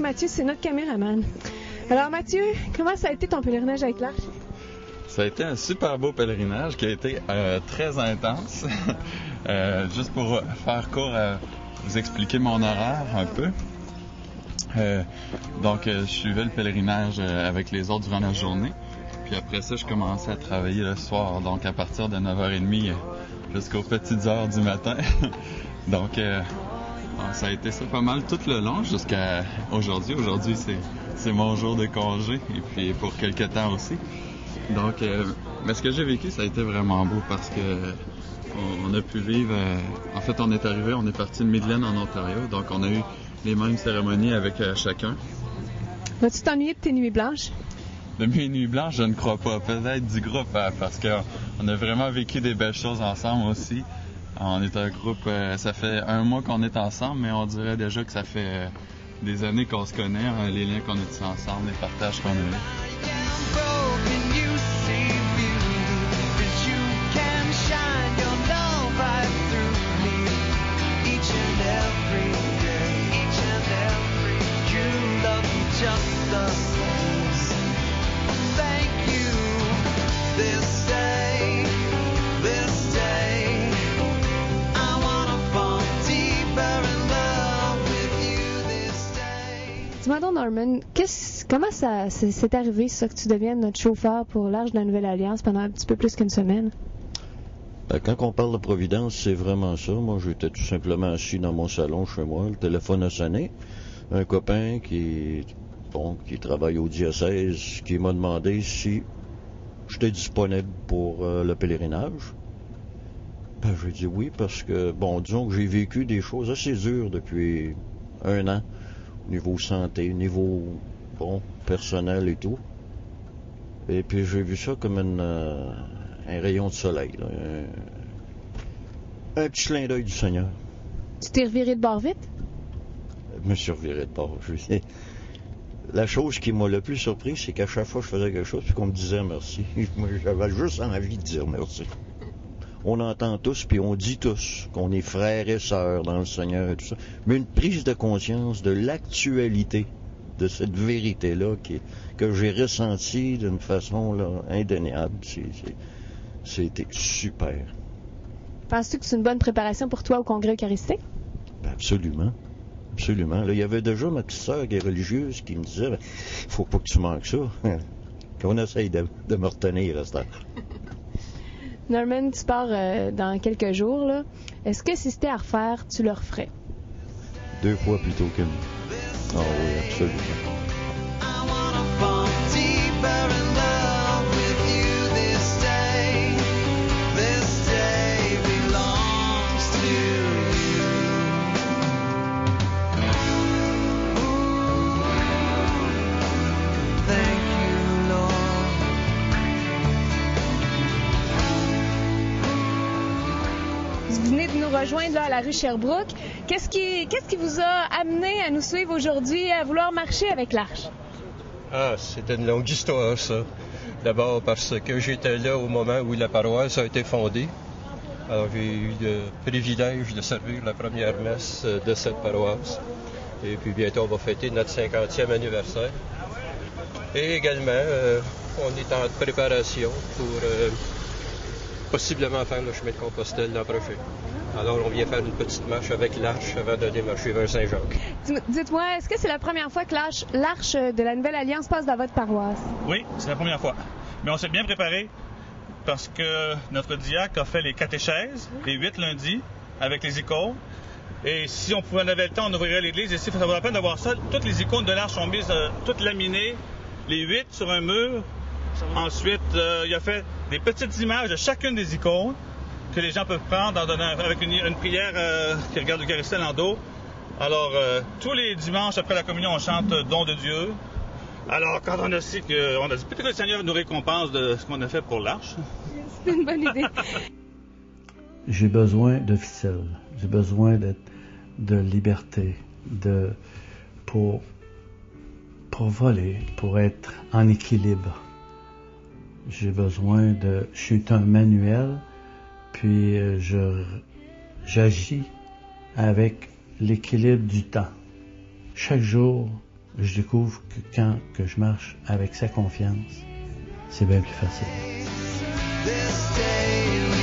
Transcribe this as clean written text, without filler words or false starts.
Mathieu, c'est notre caméraman. Alors Mathieu, comment ça a été ton pèlerinage avec l'Arche? Ça a été un super beau pèlerinage qui a été très intense. Juste pour faire court, vous expliquer mon horaire un peu. Donc, je suivais le pèlerinage avec les autres durant la journée. Puis après ça, je commençais à travailler le soir. Donc, à partir de 9h30 jusqu'aux petites heures du matin. Donc, ça a été ça pas mal tout le long jusqu'à aujourd'hui. Aujourd'hui, c'est mon jour de congé. Et puis, pour quelques temps aussi. Donc, mais ce que j'ai vécu, ça a été vraiment beau parce que on a pu vivre... en fait, on est arrivé, on est parti de Midland en Ontario. Donc, on a eu les mêmes cérémonies avec chacun. Vas-tu t'ennuyer de tes nuits blanches? De mes nuits blanches, je ne crois pas. Peut-être du groupe, parce qu'on a vraiment vécu des belles choses ensemble aussi. On est un groupe, ça fait 1 mois qu'on est ensemble, mais on dirait déjà que ça fait des années qu'on se connaît, les liens qu'on a tissés ensemble, les partages qu'on a eus. Dis-moi donc, Norman, comment ça c'est arrivé, ça, que tu deviennes notre chauffeur pour l'Arche de la Nouvelle Alliance pendant un petit peu plus qu'une semaine? Quand on parle de Providence, c'est vraiment ça. Moi, j'étais tout simplement assis dans mon salon chez moi. Le téléphone a sonné. Un copain qui travaille au diocèse, qui m'a demandé si j'étais disponible pour le pèlerinage. J'ai dit oui parce que, disons que j'ai vécu des choses assez dures depuis 1 an. Au niveau santé, au niveau, personnel et tout. Et puis j'ai vu ça comme un rayon de soleil, là. Un petit clin d'œil du Seigneur. Tu t'es reviré de bord vite? Je me suis reviré de bord. La chose qui m'a le plus surpris, c'est qu'à chaque fois que je faisais quelque chose, puis qu'on me disait merci, moi, j'avais juste envie de dire merci. On entend tous, puis on dit tous qu'on est frères et sœurs dans le Seigneur et tout ça. Mais une prise de conscience de l'actualité de cette vérité-là que j'ai ressentie d'une façon là, indéniable. C'était super. Penses-tu que c'est une bonne préparation pour toi au Congrès eucharistique? Absolument. Absolument. Là, il y avait déjà ma petite sœur qui est religieuse qui me disait faut pas que tu manques ça. Qu'on essaye de me retenir à cette heure. Norman, tu pars dans quelques jours, là. Est-ce que si c'était à refaire, tu le referais? 2 fois plutôt qu'une. Ah oui, absolument. Vous venez de nous rejoindre là, à la rue Sherbrooke. Qu'est-ce qui vous a amené à nous suivre aujourd'hui, à vouloir marcher avec l'Arche? C'est une longue histoire, ça. D'abord parce que j'étais là au moment où la paroisse a été fondée. Alors j'ai eu le privilège de servir la première messe de cette paroisse. Et puis bientôt on va fêter notre 50e anniversaire. Et également, on est en préparation pour possiblement faire le chemin de Compostelle l'an prochain. Alors, on vient faire une petite marche avec l'Arche avant de démarcher vers Saint-Jacques. Dites-moi, est-ce que c'est la première fois que l'Arche de la Nouvelle Alliance passe dans votre paroisse? Oui, c'est la première fois. Mais on s'est bien préparé parce que notre diacre a fait les catéchèses, les 8 lundis, avec les icônes. Et si on avait le temps, on ouvrirait l'église. Et si ça vaut la peine d'avoir ça, toutes les icônes de l'Arche sont mises, toutes laminées, les 8 sur un mur. Ensuite, il a fait des petites images de chacune des icônes que les gens peuvent prendre avec une prière qui regarde l'Eucharistie en dos. Alors, tous les dimanches après la communion, on chante « Don de Dieu ». Alors, quand on a dit peut-être que le Seigneur nous récompense de ce qu'on a fait pour l'Arche. C'est une bonne idée. J'ai besoin de ficelle. J'ai besoin de liberté, pour voler, pour être en équilibre. J'ai besoin je suis un manuel, puis j'agis avec l'équilibre du temps. Chaque jour, je découvre que quand que je marche avec sa confiance, c'est bien plus facile. This day